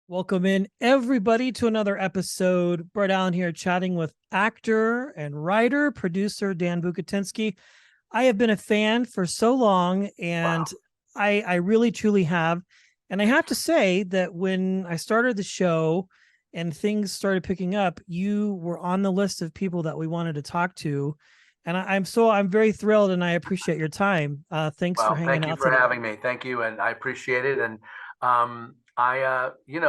Welcome in everybody to another episode. Brett Allen here chatting with actor and writer, producer Dan Bucatinsky. I have been a fan for so long and Wow. I really truly have. And I have to say that when I started the show and things started picking up, you were on the list of people that we wanted to talk to. And I'm very thrilled and I appreciate your time. Thanks for Well, hanging thank you out for today. having me. Thank you, and I appreciate it. And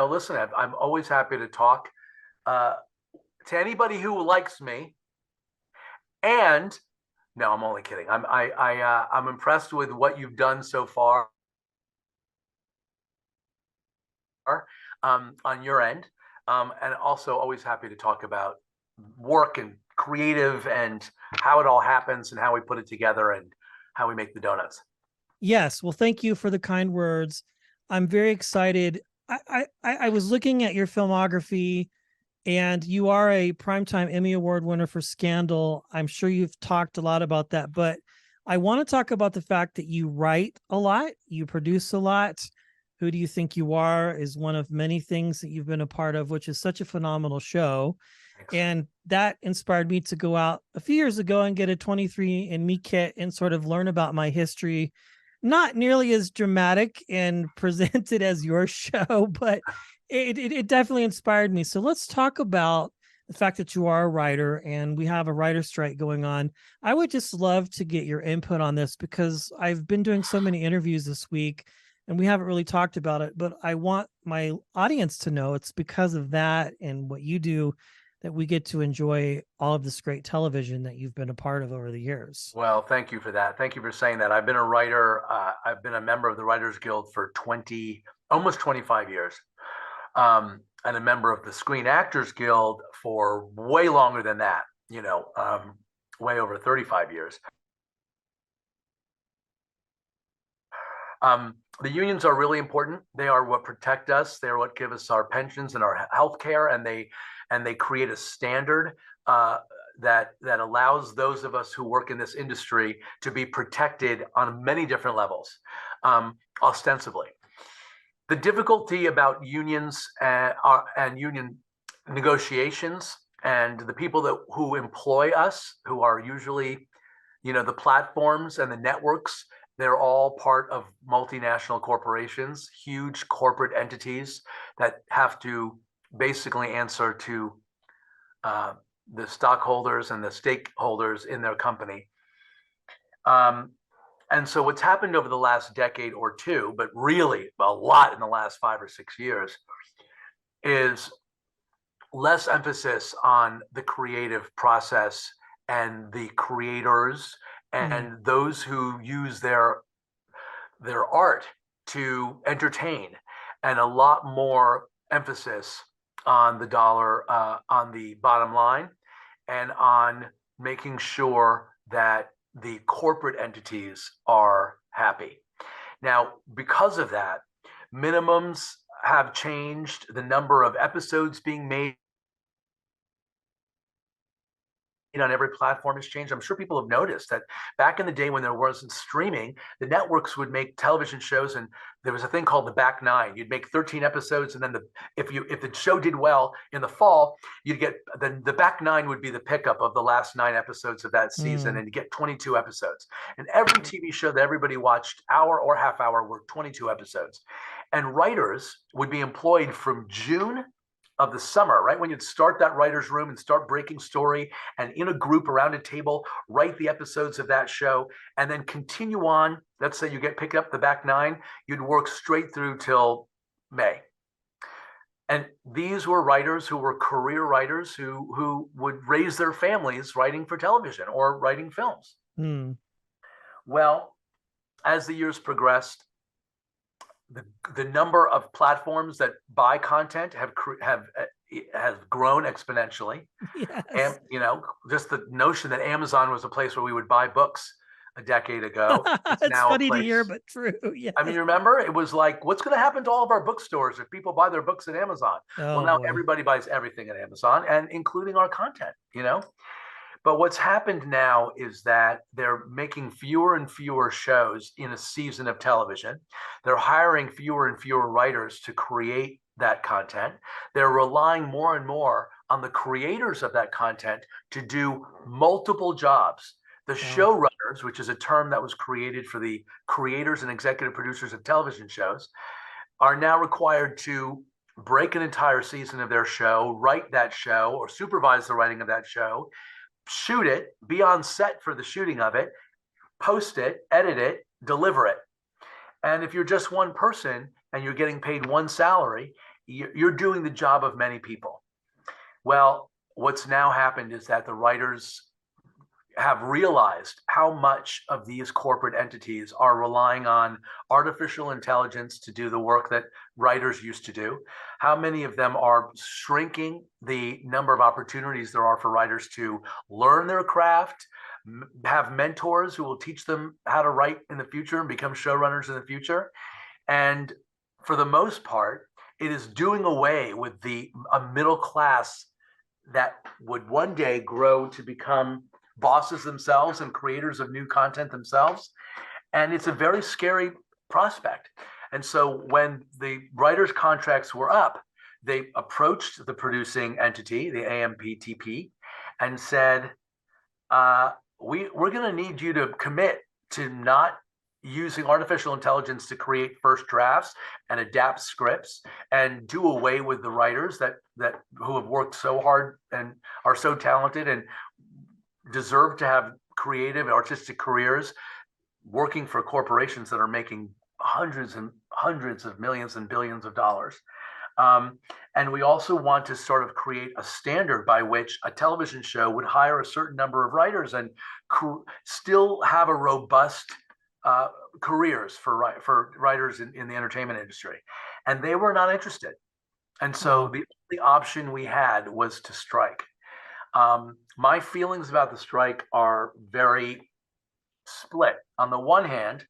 listen, I'm always happy to talk uh, to anybody who likes me. And no, I'm only kidding. I'm impressed with what you've done so far on your end, and also always happy to talk about work and creative and how it all happens and how we put it together and how we make the donuts. Yes. Well, thank you for the kind words. I'm very excited. I was looking at your filmography, and you are a Primetime Emmy Award winner for Scandal. I'm sure you've talked a lot about that, but I want to talk about the fact that you write a lot, you produce a lot. Who Do You Think You Are is one of many things that you've been a part of, which is such a phenomenal show. Thanks. And that inspired me to go out a few years ago and get a 23andMe kit and sort of learn about my history. Not nearly as dramatic and presented as your show, but it definitely inspired me. So let's talk about the fact that you are a writer and we have a writer strike going on. I would just love to get your input on this because I've been doing so many interviews this week and we haven't really talked about it, but I want my audience to know it's because of that and what you do that we get to enjoy all of this great television that you've been a part of over the years. Well, thank you for that. Thank you for saying that. I've been a writer. I've been a member of the Writers Guild for almost 25 years, and a member of the Screen Actors Guild for way longer than that. Way over 35 years. The unions are really important. They are what protect us. They are what give us our pensions and our health care, and they create a standard that allows those of us who work in this industry to be protected on many different levels, ostensibly. The difficulty about unions and union negotiations and the people who employ us, who are usually, the platforms and the networks, they're all part of multinational corporations, huge corporate entities that have to basically answer to the stockholders and the stakeholders in their company. Um, and so what's happened over the last decade or two, but really a lot in the last 5 or 6 years, is less emphasis on the creative process and the creators Hmm. and those who use their art to entertain, and a lot more emphasis on the dollar, on the bottom line, and on making sure that the corporate entities are happy. Now, because of that, minimums have changed, the number of episodes being made on every platform has changed. I'm sure people have noticed that back in the day when there wasn't streaming, the networks would make television shows, and there was a thing called the back nine. You'd make 13 episodes, and then if the show did well in the fall, you'd get the back nine would be the pickup of the last 9 episodes of that season, Hmm. and you get 22 episodes. And every TV show that everybody watched, hour or half hour, were 22 episodes. And writers would be employed from June of the summer, right when you'd start that writer's room and start breaking story, and in a group around a table, write the episodes of that show, and then continue on. Let's say you get picked up the back nine, you'd work straight through till May. And these were writers who were career writers who would raise their families writing for television or writing films. Hmm. Well, as the years progressed, the number of platforms that buy content has grown exponentially. And Yes. just the notion that Amazon was a place where we would buy books a decade ago, it's It's now a funny to hear, place. but true. Yes. I mean, remember, it was like, what's going to happen to all of our bookstores if people buy their books at Amazon? Well, Oh now boy. everybody buys everything at Amazon, and including our content. But what's happened now is that they're making fewer and fewer shows in a season of television. They're hiring fewer and fewer writers to create that content. They're relying more and more on the creators of that content to do multiple jobs. The showrunners, which is a term that was created for the creators and executive producers of television shows, are now required to break an entire season of their show, write that show, or supervise the writing of that show, shoot it, be on set for the shooting of it, post it, edit it, deliver it. And if you're just one person and you're getting paid one salary, you're doing the job of many people. Well, what's now happened is that the writers have realized how much of these corporate entities are relying on artificial intelligence to do the work that writers used to do, how many of them are shrinking the number of opportunities there are for writers to learn their craft, have mentors who will teach them how to write in the future and become showrunners in the future. And for the most part, it is doing away with a middle class that would one day grow to become bosses themselves and creators of new content themselves. And it's a very scary prospect. And so when the writers' contracts were up, they approached the producing entity, the AMPTP, and said, we're going to need you to commit to not using artificial intelligence to create first drafts and adapt scripts and do away with the writers that who have worked so hard and are so talented and deserve to have creative artistic careers working for corporations that are making hundreds and hundreds of millions and billions of dollars. And we also want to sort of create a standard by which a television show would hire a certain number of writers and still have a robust careers for writers in the entertainment industry. And they were not interested. And so the only option we had was to strike. My feelings about the strike are very split. On the one hand,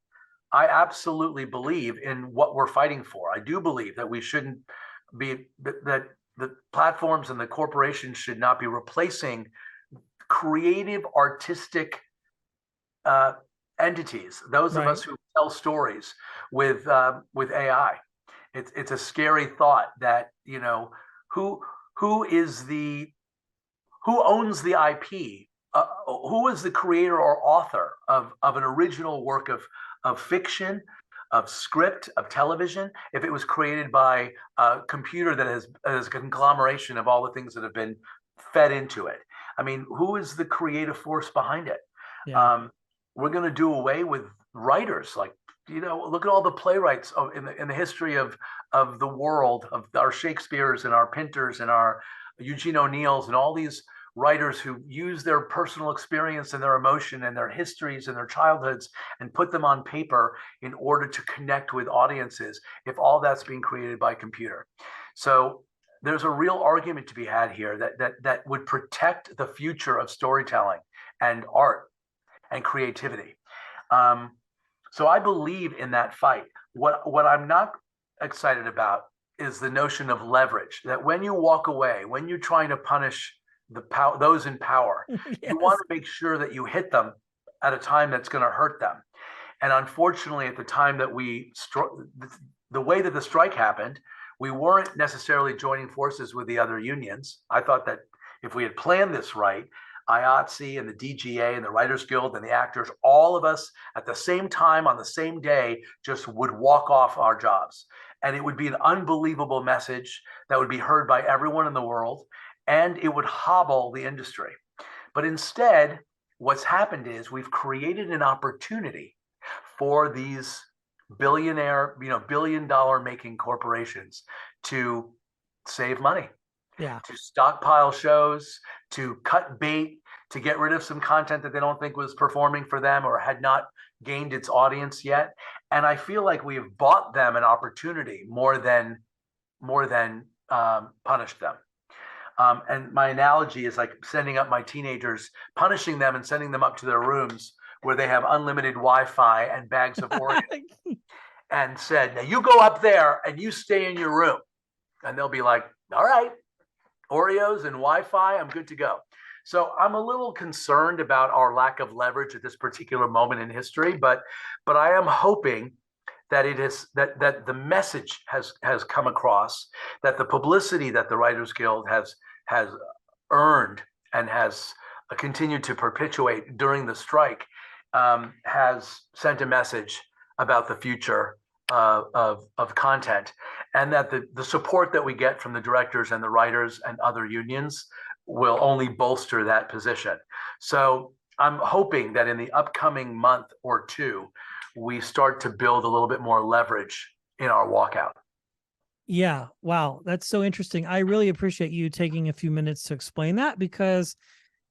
I absolutely believe in what we're fighting for. I do believe that we shouldn't be, that the platforms and the corporations should not be replacing creative, artistic entities, those of us who tell stories with AI. It's a scary thought that, you know, who owns the IP? Who is the creator or author of an original work of fiction, of script, of television, if it was created by a computer that has a conglomeration of all the things that have been fed into it? I mean, who is the creative force behind it? Yeah. We're going to do away with writers. Like, you know, look at all the playwrights in the history of the world, of our Shakespeare's and our Pinters and our Eugene O'Neill's and all these writers who use their personal experience and their emotion and their histories and their childhoods and put them on paper in order to connect with audiences, if all that's being created by computer. So there's a real argument to be had here that would protect the future of storytelling and art and creativity. So I believe in that fight. What I'm not excited about is the notion of leverage, that when you walk away, when you're trying to punish those in power, yes, you want to make sure that you hit them at a time that's going to hurt them. And unfortunately, at the time that the way that the strike happened, we weren't necessarily joining forces with the other unions. I thought that if we had planned this right, IATSE and the DGA and the Writers Guild and the actors, all of us at the same time on the same day just would walk off our jobs. And it would be an unbelievable message that would be heard by everyone in the world, and it would hobble the industry. But instead, what's happened is we've created an opportunity for these billionaire, billion-dollar making corporations to save money. Yeah. To stockpile shows, to cut bait, to get rid of some content that they don't think was performing for them or had not gained its audience yet. And I feel like we have bought them an opportunity more than punished them. And my analogy is like sending up my teenagers, punishing them and sending them up to their rooms where they have unlimited Wi-Fi and bags of Oreos and said, now you go up there and you stay in your room. And they'll be like, all right, Oreos and Wi-Fi, I'm good to go. So I'm a little concerned about our lack of leverage at this particular moment in history, but I am hoping that it is that the message has come across, that the publicity that the Writers Guild has earned and has continued to perpetuate during the strike, has sent a message about the future of content, and that the support that we get from the directors and the writers and other unions will only bolster that position. So I'm hoping that in the upcoming month or two, we start to build a little bit more leverage in our walkout. Yeah. Wow. That's so interesting. I really appreciate you taking a few minutes to explain that, because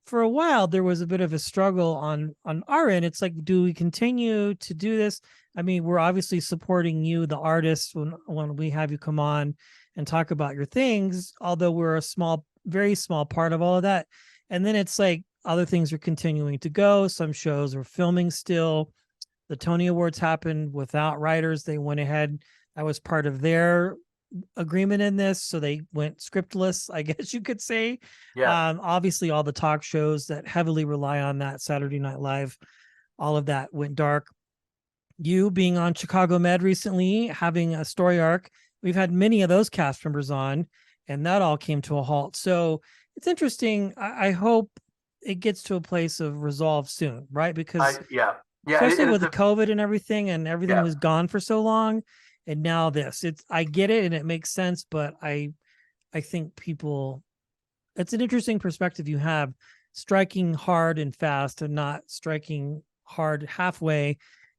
for a while there was a bit of a struggle on our end. It's like, do we continue to do this? I mean, we're obviously supporting you, the artist, when we have you come on and talk about your things, although we're a small, very small part of all of that. And then it's like other things are continuing to go. Some shows are filming still. The Tony Awards happened without writers. They went ahead. That was part of their agreement in this. So they went scriptless, I guess you could say. Yeah. Obviously, all the talk shows that heavily rely on that, Saturday Night Live, all of that went dark. You being on Chicago Med recently, having a story arc, we've had many of those cast members on, and that all came to a halt. So it's interesting. I hope it gets to a place of resolve soon, right? Because Yeah. especially with the The COVID and everything yeah. was gone for so long, and now this. I get it and it makes sense, but I think people, it's an interesting perspective you have, striking hard and fast and not striking hard halfway.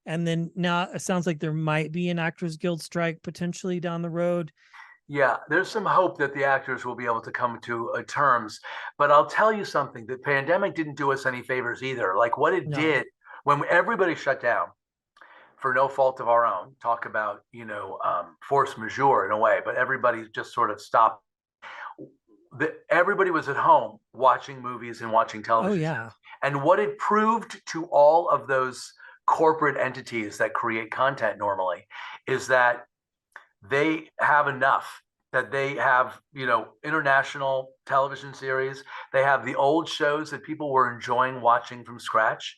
And then now it sounds like there might be an Actors Guild strike potentially down the road. Yeah, there's some hope that the actors will be able to come to terms. But I'll tell you something, the pandemic didn't do us any favors either. Like what it No. did when everybody shut down for no fault of our own, talk about, force majeure in a way, but everybody just sort of stopped. Everybody was at home watching movies and watching Oh television shows. yeah. And what it proved to all of those corporate entities that create content normally is that they have enough, that they have, international television series, they have the old shows that people were enjoying watching from scratch.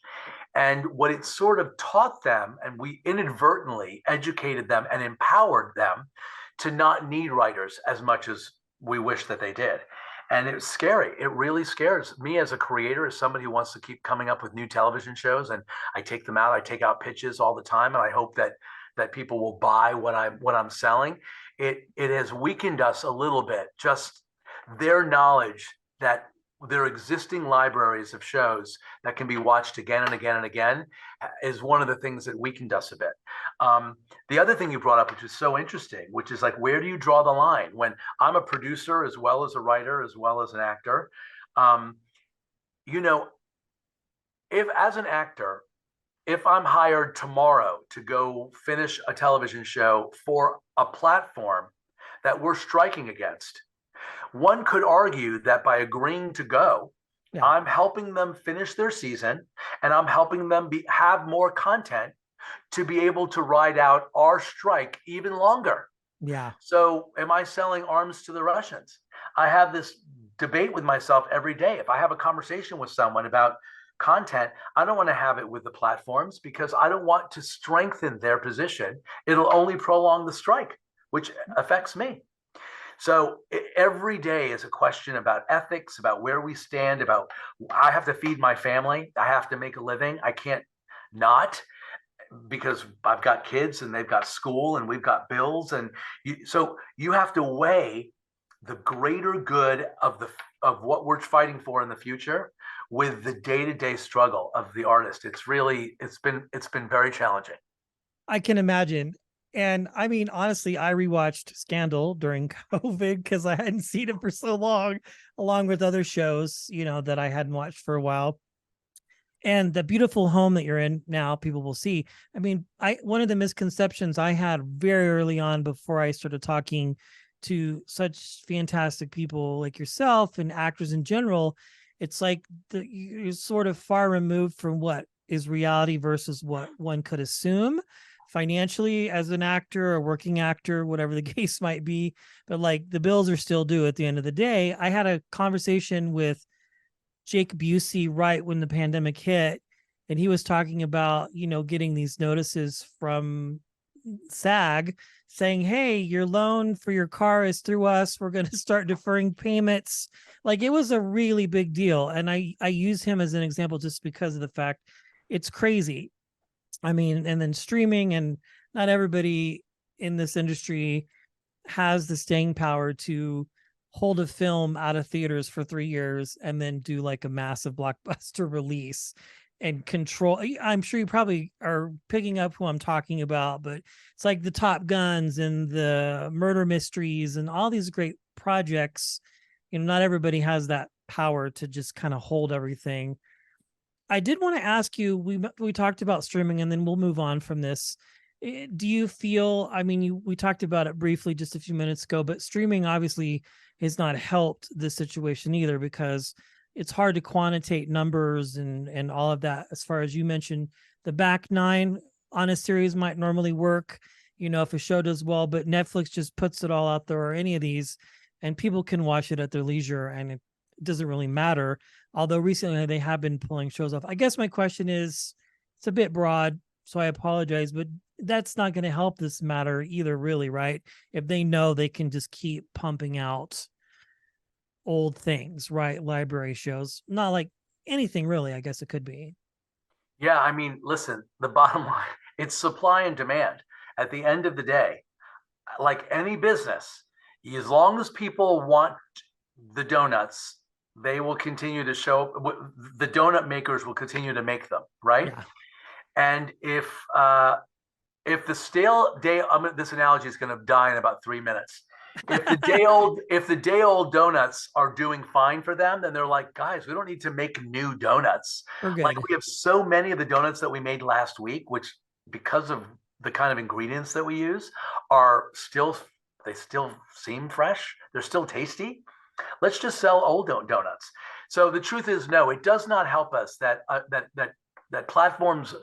And what it sort of taught them, and we inadvertently educated them and empowered them to not need writers as much as we wish that they did. And it's scary. It really scares me as a creator, as somebody who wants to keep coming up with new television shows. And I take them out, I take out pitches all the time, and I hope that people will buy what I'm selling. It has weakened us a little bit. Just their knowledge that there are existing libraries of shows that can be watched again and again and again is one of the things that weakened us a bit. The other thing you brought up, which is so interesting, which is like, where do you draw the line? When I'm a producer as well as a writer, as well as an actor, you know, if as an actor, if I'm hired tomorrow to go finish a television show for a platform that we're striking against, one could argue that by agreeing to go, Yeah. I'm helping them finish their season, and I'm helping them have more content to be able to ride out our strike even longer. Yeah. So am I selling arms to the Russians? I have this debate with myself every day. If I have a conversation with someone about content, I don't want to have it with the platforms because I don't want to strengthen their position. It'll only prolong the strike, which affects me. So every day is a question about ethics, about where we stand, about I have to feed my family. I have to make a living. I can't not, because I've got kids and they've got school and we've got bills. And so you have to weigh the greater good of what we're fighting for in the future with the day-to-day struggle of the artist. It's been very challenging. I can imagine. And I mean, honestly, I rewatched Scandal during COVID because I hadn't seen it for so long, along with other shows, that I hadn't watched for a while. And the beautiful home that you're in now, people will see. I mean, one of the misconceptions I had very early on before I started talking to such fantastic people like yourself and actors in general, it's like you're sort of far removed from what is reality versus what one could assume financially as an actor or working actor, whatever the case might be. But like the bills are still due at the end of the day. I had a conversation with Jake Busey right when the pandemic hit, and he was talking about, getting these notices from SAG saying, hey, your loan for your car is through us. We're going to start deferring payments. Like, it was a really big deal. And I use him as an example just because of the fact it's crazy. I mean, and then streaming, and not everybody in this industry has the staying power to hold a film out of theaters for 3 years and then do like a massive blockbuster release and control. I'm sure you probably are picking up who I'm talking about, but it's like the Top Guns and the murder mysteries and all these great projects. Not everybody has that power to just kind of hold everything. I did want to ask you, we talked about streaming, and then we'll move on from this. Do you feel, I mean, we talked about it briefly just a few minutes ago, but streaming obviously has not helped the situation either, because it's hard to quantitate numbers and all of that. As far as you mentioned, the back nine on a series might normally work, if a show does well, but Netflix just puts it all out there, or any of these, and people can watch it at their leisure, and it doesn't really matter. Although recently they have been pulling shows off. I guess my question is, it's a bit broad, so I apologize, but that's not going to help this matter either, really, right? If they know they can just keep pumping out old things, right? Library shows, not like anything really, I guess it could be. Yeah, I mean, listen, the bottom line, it's supply and demand. At the end of the day, like any business, as long as people want the donuts, they will continue to show, the donut makers will continue to make them, right? Yeah. And if the stale day, this analogy is going to die in about 3 minutes. If the day old donuts are doing fine for them, then they're like, guys, we don't need to make new donuts. We're Like, good. we have so many of the donuts that we made last week, which, because of the kind of ingredients that we use, are still, they still seem fresh. They're still tasty. Let's just sell old donuts. So the truth is, no, it does not help us that platforms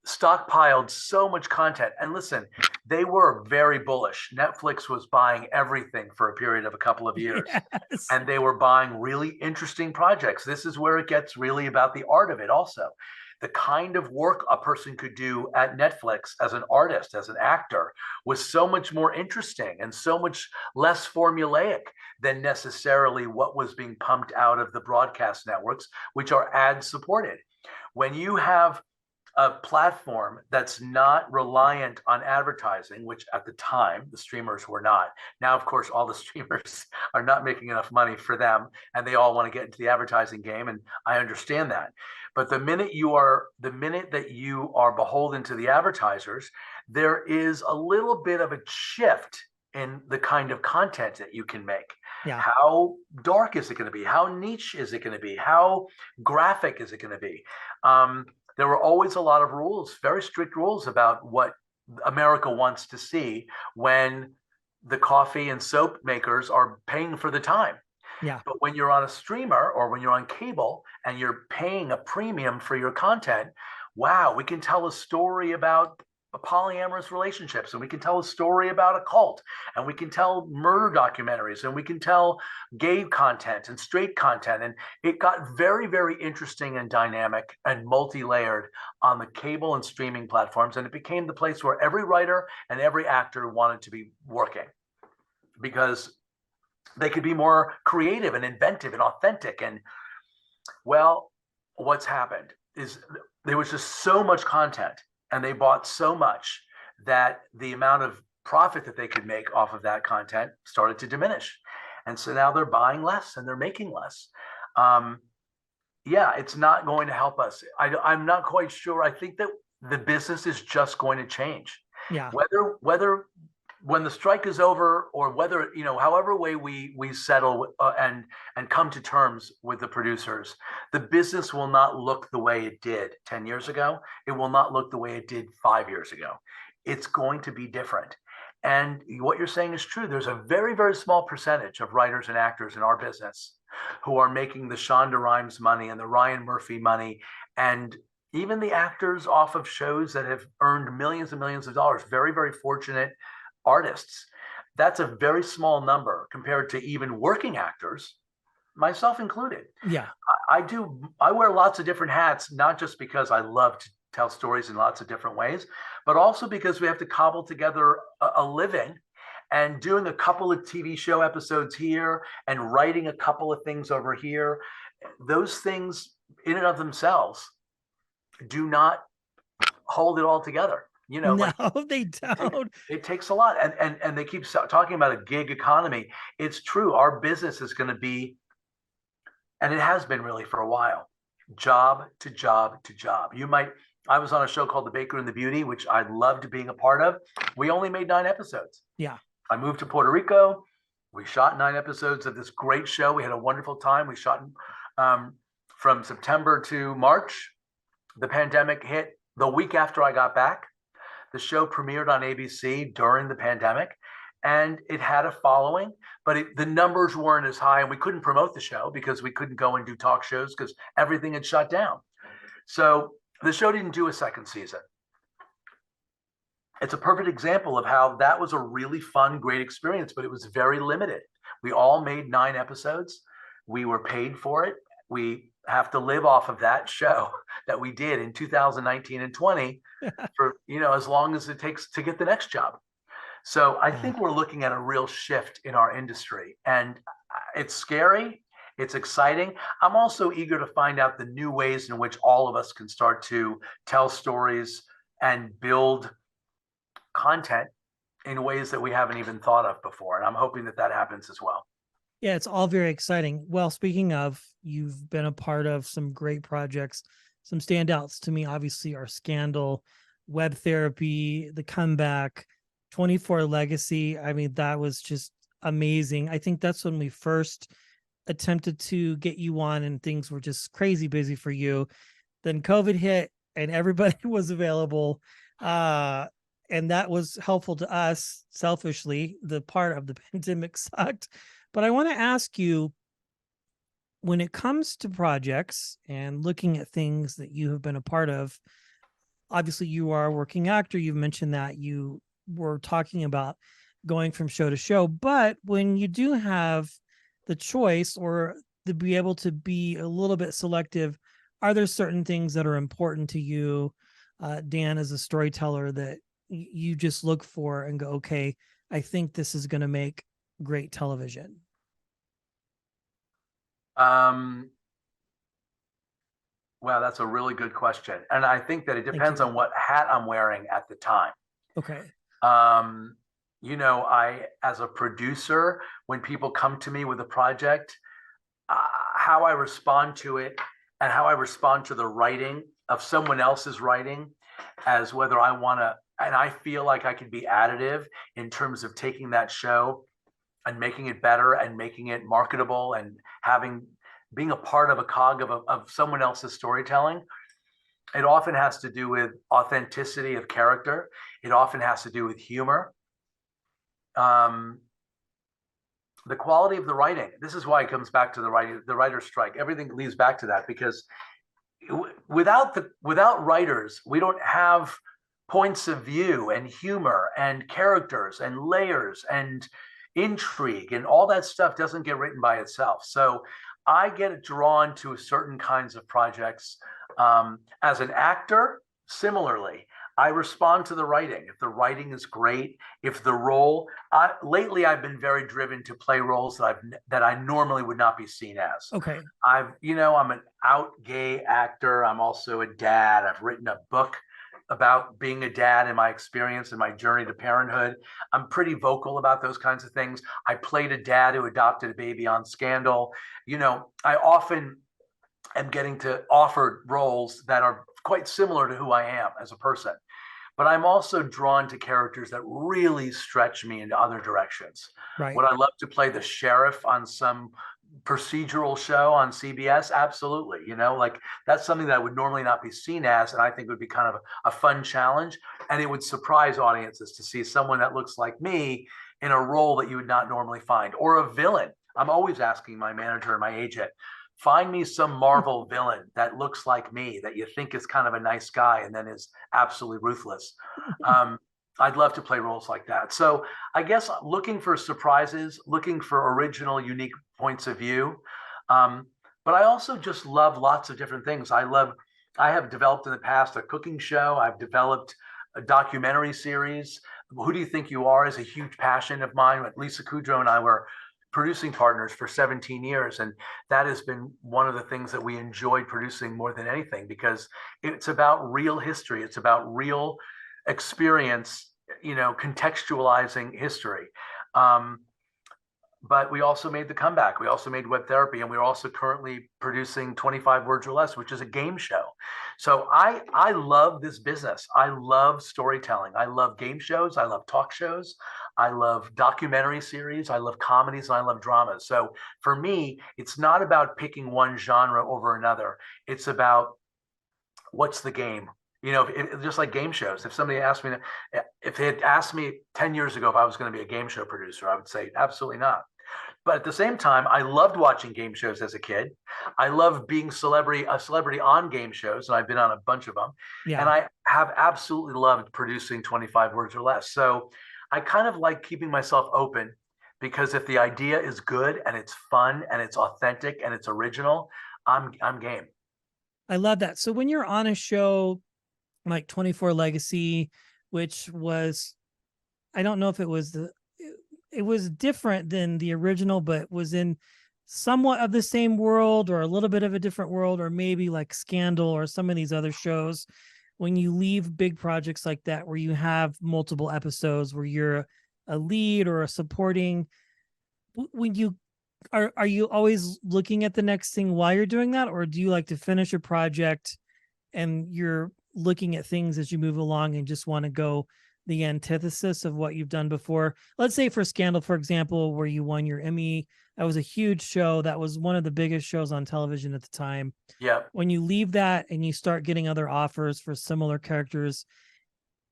stockpiled so much content. And listen, they were very bullish. Netflix was buying everything for a period of a couple of years. Yes. And they were buying really interesting projects. This is where it gets really about the art of it also. The kind of work a person could do at Netflix as an artist, as an actor, was so much more interesting and so much less formulaic than necessarily what was being pumped out of the broadcast networks, which are ad supported. When you have a platform that's not reliant on advertising, which at the time the streamers were not. Now, of course, all the streamers are not making enough money for them, and they all want to get into the advertising game, and I understand that. But the minute that you are beholden to the advertisers, there is a little bit of a shift in the kind of content that you can make. Yeah. How dark is it going to be? How niche is it going to be? How graphic is it going to be? There were always a lot of rules, very strict rules about what America wants to see when the coffee and soap makers are paying for the time. Yeah. But when you're on a streamer or when you're on cable and you're paying a premium for your content, wow, we can tell a story about polyamorous relationships, and we can tell a story about a cult, and we can tell murder documentaries, and we can tell gay content and straight content. And it got very, very interesting and dynamic and multi-layered on the cable and streaming platforms. And it became the place where every writer and every actor wanted to be working, because they could be more creative and inventive and authentic. And well, what's happened is there was just so much content, and they bought so much, that the amount of profit that they could make off of that content started to diminish. And so now they're buying less and they're making less. Yeah, it's not going to help us. I'm not quite sure. I think that the business is just going to change. Yeah. Whether when the strike is over, or whether, however way we settle and come to terms with the producers, the business will not look the way it did 10 years ago. It will not look the way it did 5 years ago. It's going to be different. And what you're saying is true. There's a very, very small percentage of writers and actors in our business who are making the Shonda Rhimes money and the Ryan Murphy money, and even the actors off of shows that have earned millions and millions of dollars. Very, very fortunate artists. That's a very small number compared to even working actors, myself included. Yeah. I wear lots of different hats, not just because I love tell stories in lots of different ways, but also because we have to cobble together a living, and doing a couple of TV show episodes here and writing a couple of things over here. Those things in and of themselves do not hold it all together. No, like, they don't. It takes a lot. And they keep talking about a gig economy. It's true. Our business is going to be, and it has been really for a while, job to job to job. I was on a show called The Baker and the Beauty, which I loved being a part of. We only made 9 episodes. Yeah. I moved to Puerto Rico. We shot 9 episodes of this great show. We had a wonderful time. We shot from September to March. The pandemic hit the week after I got back. The show premiered on ABC during the pandemic, and it had a following, but the numbers weren't as high, and we couldn't promote the show because we couldn't go and do talk shows because everything had shut down. So the show didn't do a second season. It's a perfect example of how that was a really fun, great experience, but it was very limited. We all made 9 episodes. We were paid for it. We have to live off of that show that we did in 2019 and 20 for, as long as it takes to get the next job. So I think we're looking at a real shift in our industry, and it's scary. It's exciting. I'm also eager to find out the new ways in which all of us can start to tell stories and build content in ways that we haven't even thought of before. And I'm hoping that happens as well. Yeah, it's all very exciting. Well, speaking of, you've been a part of some great projects. Some standouts to me, obviously, are Scandal, Web Therapy, The Comeback, 24 Legacy. I mean, that was just amazing. I think that's when we first attempted to get you on, and things were just crazy busy for you. Then COVID hit and everybody was available. And that was helpful to us selfishly. The part of the pandemic sucked. But I want to ask you, when it comes to projects and looking at things that you have been a part of, obviously you are a working actor. You've mentioned that you were talking about going from show to show, but when you do have the choice or to be able to be a little bit selective, are there certain things that are important to you, Dan, as a storyteller, that you just look for and go, okay, I think this is going to make great television? Well, that's a really good question. And I think that it depends on what hat I'm wearing at the time. Okay. I, as a producer, when people come to me with a project, how I respond to it and how I respond to the writing of someone else's writing, as whether I want to, and I feel like I could be additive in terms of taking that show and making it better and making it marketable and being a part of a cog of someone else's storytelling. It often has to do with authenticity of character. It often has to do with humor. The quality of the writing. This is why it comes back to the writer's strike. Everything leads back to that, because without writers, we don't have points of view and humor and characters and layers and intrigue, and all that stuff doesn't get written by itself. So I get drawn to certain kinds of projects. As an actor, similarly, I respond to the writing. If the writing is great, if the role, lately I've been very driven to play roles that I normally would not be seen as. Okay. I'm an out gay actor. I'm also a dad. I've written a book about being a dad and my experience and my journey to parenthood. I'm pretty vocal about those kinds of things. I played a dad who adopted a baby on Scandal. I often am getting to offer roles that are quite similar to who I am as a person. But I'm also drawn to characters that really stretch me into other directions. Right. Would I love to play the sheriff on some procedural show on CBS? Absolutely. That's something that I would normally not be seen as, and I think would be kind of a fun challenge. And it would surprise audiences to see someone that looks like me in a role that you would not normally find, or a villain. I'm always asking my manager and my agent, find me some Marvel villain that looks like me, that you think is kind of a nice guy and then is absolutely ruthless. I'd love to play roles like that. So I guess looking for surprises, looking for original, unique points of view. But I also just love lots of different things. I love I have developed in the past a cooking show. I've developed a documentary series. Who Do You Think You Are is a huge passion of mine. Lisa Kudrow and I were producing partners for 17 years. And that has been one of the things that we enjoyed producing more than anything, because it's about real history. It's about real experience, contextualizing history. But we also made the comeback. We also made Web Therapy, and we're also currently producing 25 Words or Less, which is a game show. So I love this business. I love storytelling. I love game shows. I love talk shows. I love documentary series. I love comedies, and I love dramas. So for me, it's not about picking one genre over another. It's about what's the game. Just like game shows. If somebody asked me, if they had asked me 10 years ago if I was going to be a game show producer, I would say absolutely not. But at the same time, I loved watching game shows as a kid. I love being a celebrity on game shows, and I've been on a bunch of them. Yeah. And I have absolutely loved producing 25 Words or Less. So I kind of like keeping myself open, because if the idea is good and it's fun and it's authentic and it's original, I'm game. I love that. So when you're on a show like 24 Legacy, which was, I don't know if it was it was different than the original, but was in somewhat of the same world or a little bit of a different world, or maybe like Scandal or some of these other shows. When you leave big projects like that, where you have multiple episodes where you're a lead or a supporting, when you are you always looking at the next thing while you're doing that? Or do you like to finish a project and you're looking at things as you move along and just want to go the antithesis of what you've done before? Let's say for Scandal, for example, where you won your Emmy, that was a huge show. That was one of the biggest shows on television at the time. Yeah. When you leave that and you start getting other offers for similar characters,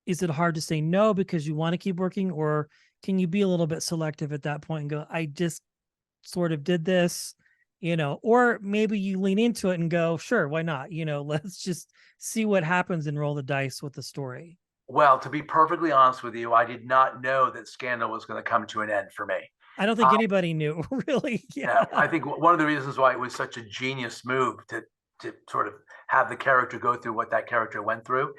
is it hard to say no because you want to keep working? Or can you be a little bit selective at that point and go, I just sort of did this, or maybe you lean into it and go, sure, why not? Let's just see what happens and roll the dice with the story. Well, to be perfectly honest with you, I did not know that Scandal was going to come to an end for me. I don't think anybody knew, really. Yeah. I think one of the reasons why it was such a genius move to sort of have the character go through what that character went through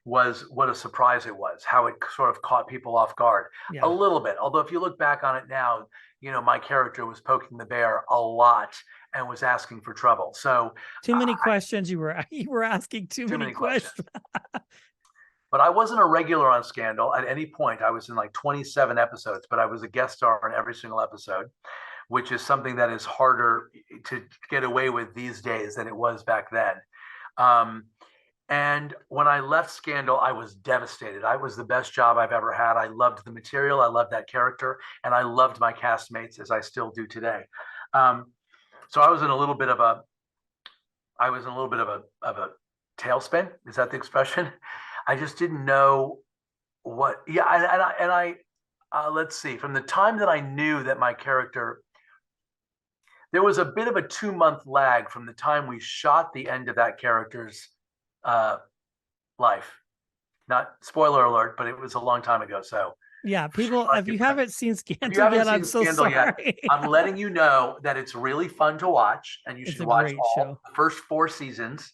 was what a surprise it was, how it sort of caught people off guard a little bit. Although if you look back on it now, my character was poking the bear a lot and was asking for trouble. So too many questions. You were asking too many questions. But I wasn't a regular on Scandal at any point. I was in like 27 episodes, but I was a guest star on every single episode, which is something that is harder to get away with these days than it was back then. And when I left Scandal, I was devastated. It was the best job I've ever had. I loved the material. I loved that character. And I loved my castmates, as I still do today. So I was in a little bit of a tailspin. Is that the expression? I just didn't know what. Yeah, and I let's see. From the time that I knew that my character, there was a bit of a 2-month lag from the time we shot the end of that character's life. Not spoiler alert, but it was a long time ago. So yeah, people, if you haven't seen Scandal yet, I'm so sorry. I'm letting you know that it's really fun to watch, and you should watch the first 4 seasons.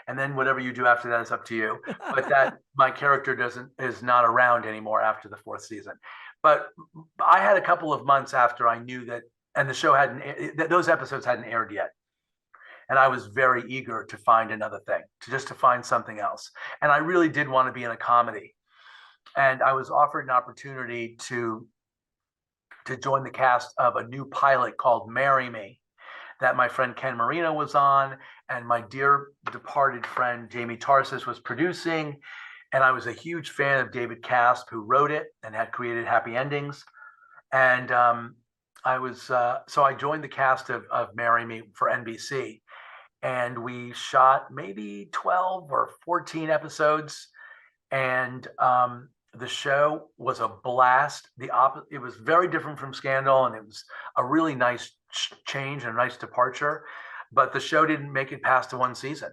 And then whatever you do after that is up to you. But that my character is not around anymore after the 4th season. But I had a couple of months after I knew that, and the show those episodes hadn't aired yet. And I was very eager to find another thing, to find something else. And I really did want to be in a comedy. And I was offered an opportunity to join the cast of a new pilot called Marry Me, that my friend Ken Marino was on, and my dear departed friend Jamie Tarsis was producing. And I was a huge fan of David Casp, who wrote it and had created Happy Endings. And so I joined the cast of Marry Me for NBC. And we shot maybe 12 or 14 episodes. And the show was a blast. It was very different from Scandal, and it was a really nice change and a nice departure. But the show didn't make it past 1 season.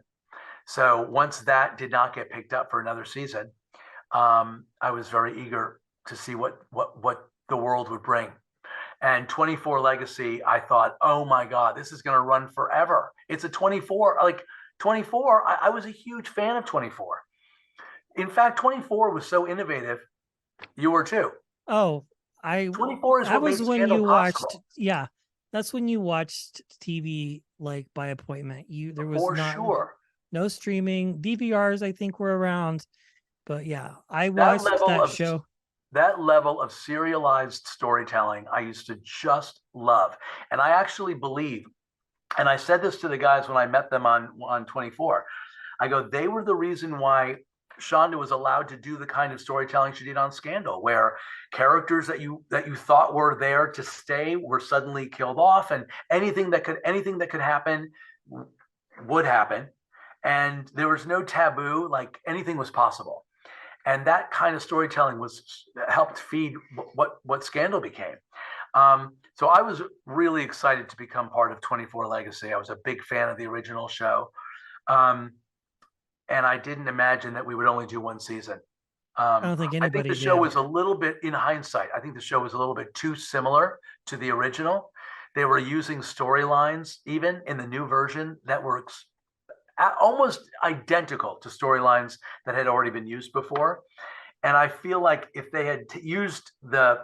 So once that did not get picked up for another season, I was very eager to see what the world would bring. And 24 Legacy, I thought, oh my God, this is going to run forever. It's a 24, like 24, I was a huge fan of 24. In fact, 24 was so innovative. You were too. Oh, I 24 is that what was made when Scandal you watched, possible. yeah, that's when you watched TV like by appointment. There was For not sure. no streaming. DVRs I think were around, but yeah, I That watched level that of show. that level of serialized storytelling I used to just love. And I actually believe, and I said this to the guys when I met them on 24. I go, they were the reason why Shonda was allowed to do the kind of storytelling she did on Scandal, where characters that you thought were there to stay were suddenly killed off, and anything that could happen would happen, and there was no taboo, like anything was possible. And that kind of storytelling was helped feed what Scandal became. So I was really excited to become part of 24 Legacy. I was a big fan of the original show. Um, and I didn't imagine that we would only do one season. I don't think I think the anybody show did. was a little bit, in hindsight, I think the show was a little bit too similar to the original. They were using storylines, even in the new version, that were almost identical to storylines that had already been used before. And I feel like if they had used the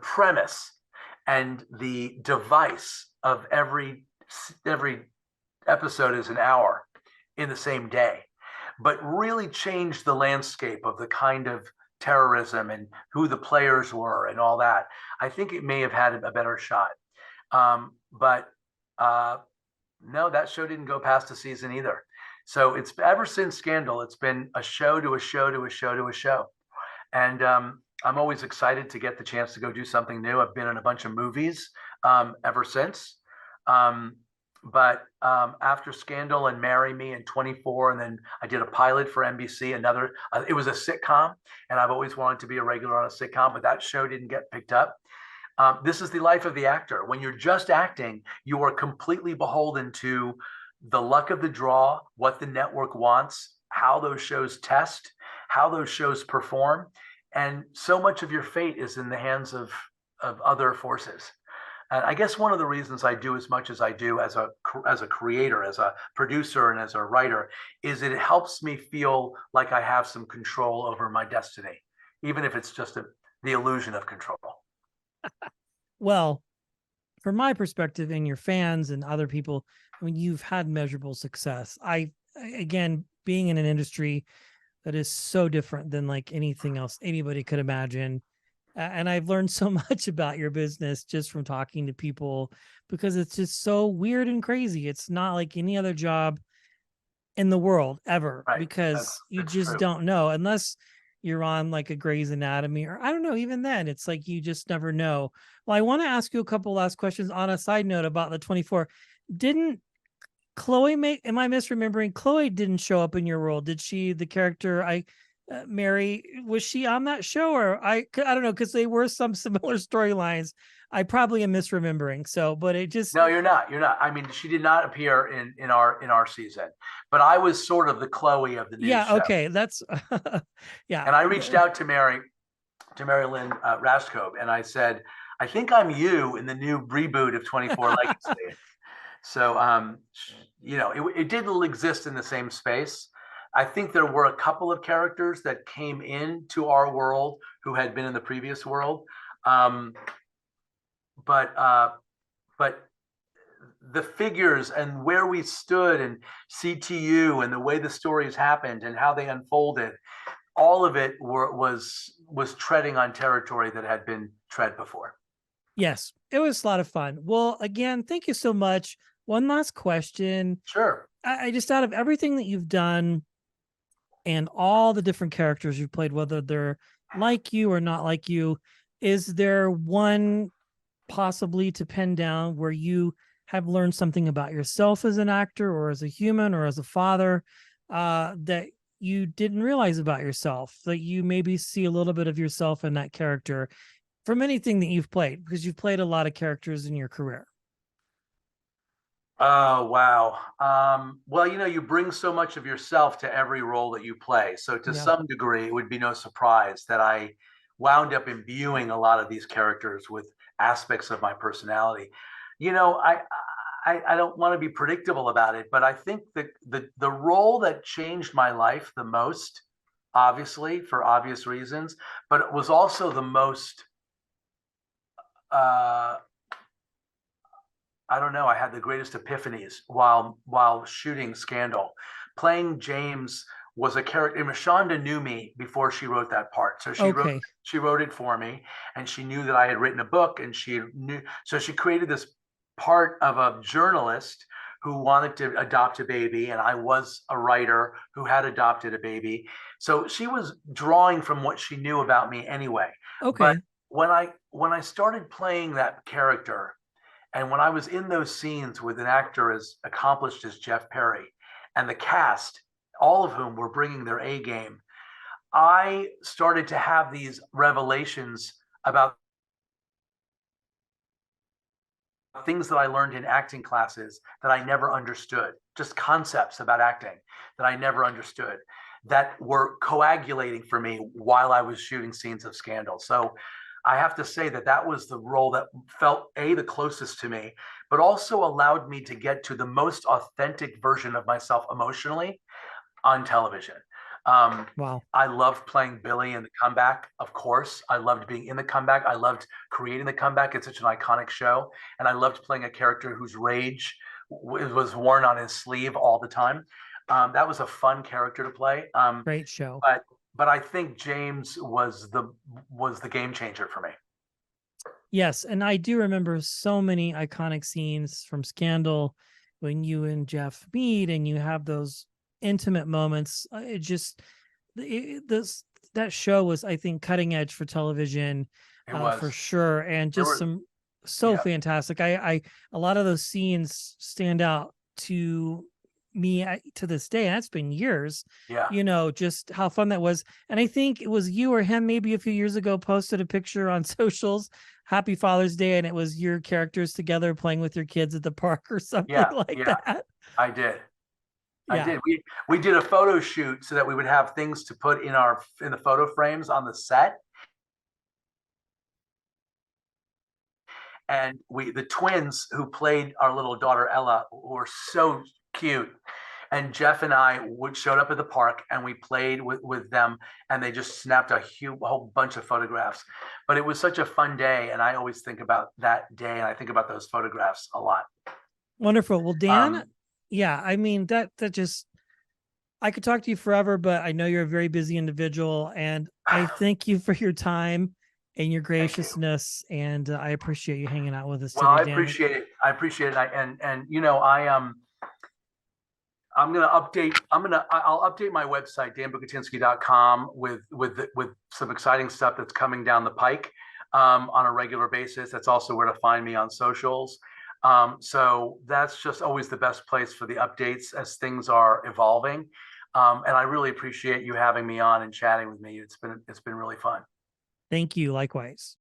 premise and the device of every episode is an hour in the same day, but really changed the landscape of the kind of terrorism and who the players were and all that, I think it may have had a better shot. But no, that show didn't go past a season either. So it's ever since Scandal, it's been a show to a show to a show to a show. And I'm always excited to get the chance to go do something new. I've been in a bunch of movies ever since. But after Scandal and Marry Me in 24, and then I did a pilot for NBC, it was a sitcom, and I've always wanted to be a regular on a sitcom, but that show didn't get picked up. This is the life of the actor. When you're just acting, you are completely beholden to the luck of the draw, what the network wants, how those shows test, how those shows perform. And so much of your fate is in the hands of other forces. And I guess one of the reasons I do as much as I do as a creator, as a producer, and as a writer is it helps me feel like I have some control over my destiny, even if it's just the illusion of control. Well, from my perspective and your fans and other people, I mean, you've had measurable success. Again, being in an industry that is so different than like anything else anybody could imagine. And I've learned so much about your business just from talking to people because it's just so weird and crazy. It's not like any other job in the world ever Right. because you That's just true. don't know unless you're on like a Grey's Anatomy or I don't know, even then it's like you just never know. Well, I want to ask you a couple last questions on a side note about the 24. Didn't Chloe am I misremembering? Chloe didn't show up in your role. Did she, the character Mary, was she on that show or I don't know because they were some similar storylines. I probably am misremembering. So, but it just No, you're not. You're not. I mean, she did not appear in our season, but I was sort of the Chloe of the new yeah, show. okay, that's yeah. And I reached out to Mary Lynn Raskob, and I said, I think I'm you in the new reboot of 24 Legacy. So, it didn't exist in the same space. I think there were a couple of characters that came into our world who had been in the previous world. Um, but the figures and where we stood and CTU and the way the stories happened and how they unfolded, all of it was treading on territory that had been tread before. Yes, it was a lot of fun. Well, again, thank you so much. One last question. Sure. I just, out of everything that you've done and all the different characters you've played, whether they're like you or not like you, is there one possibly to pin down where you have learned something about yourself as an actor or as a human or as a father that you didn't realize about yourself, that you maybe see a little bit of yourself in that character from anything that you've played, because you've played a lot of characters in your career? Oh, wow. Well, you bring so much of yourself to every role that you play. So to Yeah. some degree, it would be no surprise that I wound up imbuing a lot of these characters with aspects of my personality. I I don't want to be predictable about it, but I think the role that changed my life the most, obviously for obvious reasons, but it was also the most, uh, I don't know, I had the greatest epiphanies while shooting Scandal. Playing James was a character. And Mashonda knew me before she wrote that part, so Okay. she wrote it for me, and she knew that I had written a book, and so she created this part of a journalist who wanted to adopt a baby, and I was a writer who had adopted a baby. So she was drawing from what she knew about me anyway. But Okay. when I started playing that character, and when I was in those scenes with an actor as accomplished as Jeff Perry and the cast, all of whom were bringing their A game, I started to have these revelations about things that I learned in acting classes that I never understood, just concepts about acting that I never understood, that were coagulating for me while I was shooting scenes of Scandal. So I have to say that that was the role that felt the closest to me, but also allowed me to get to the most authentic version of myself emotionally on television. Um, Wow. I loved playing Billy in The Comeback, of course. I loved being in The Comeback. I loved creating The Comeback. It's such an iconic show. And I loved playing a character whose rage was worn on his sleeve all the time. That was a fun character to play. Great show. But I think James was the game changer for me. Yes, and I do remember so many iconic scenes from Scandal when you and Jeff meet and you have those intimate moments. It just this that show was, I think, cutting edge for television, It for was. sure, and There just were, some so yeah, fantastic. I a lot of those scenes stand out to me to this day. That's been years. yeah, Just how fun that was. And I think it was you or him maybe a few years ago posted a picture on socials, Happy Father's Day, and it was your characters together playing with your kids at the park or something yeah, like yeah. that. I did. I Yeah. did. We did a photo shoot so that we would have things to put in the photo frames on the set. And the twins who played our little daughter Ella were so cute. And Jeff and I would showed up at the park and we played with them, and they just snapped a whole bunch of photographs. But it was such a fun day, and I always think about that day, and I think about those photographs a lot. Wonderful. Well, Dan, Um, yeah, I mean that just I could talk to you forever, but I know you're a very busy individual, and I thank you for your time and your Thank you. graciousness, and I appreciate you hanging out with us Well, today, I Dan. appreciate it. I appreciate it. And I'll update my website, danbucatinsky.com, with some exciting stuff that's coming down the pike on a regular basis. That's also where to find me on socials. So that's just always the best place for the updates as things are evolving. And I really appreciate you having me on and chatting with me. It's been really fun. Thank you. Likewise.